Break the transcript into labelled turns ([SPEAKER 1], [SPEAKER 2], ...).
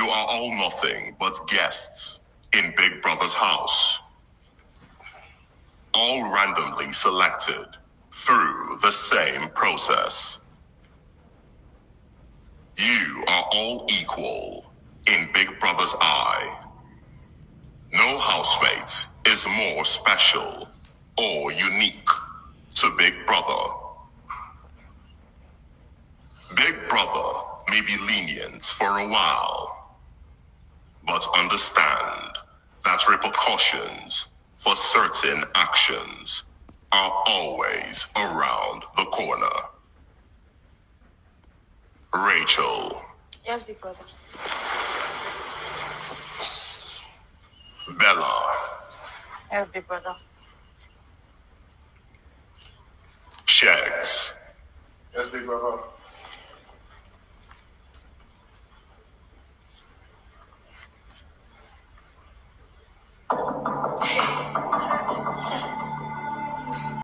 [SPEAKER 1] You are all nothing but guests in Big Brother's house. All randomly selected through the same process. You are all equal in Big Brother's eye. No housemate is more special or unique to Big Brother. Big Brother may be lenient for a while, but understand that repercussions for certain actions are always around the corner. Rachel.
[SPEAKER 2] Yes, Big Brother.
[SPEAKER 1] Bella.
[SPEAKER 2] Yes, Big Brother.
[SPEAKER 1] Shags.
[SPEAKER 3] Yes, Big Brother.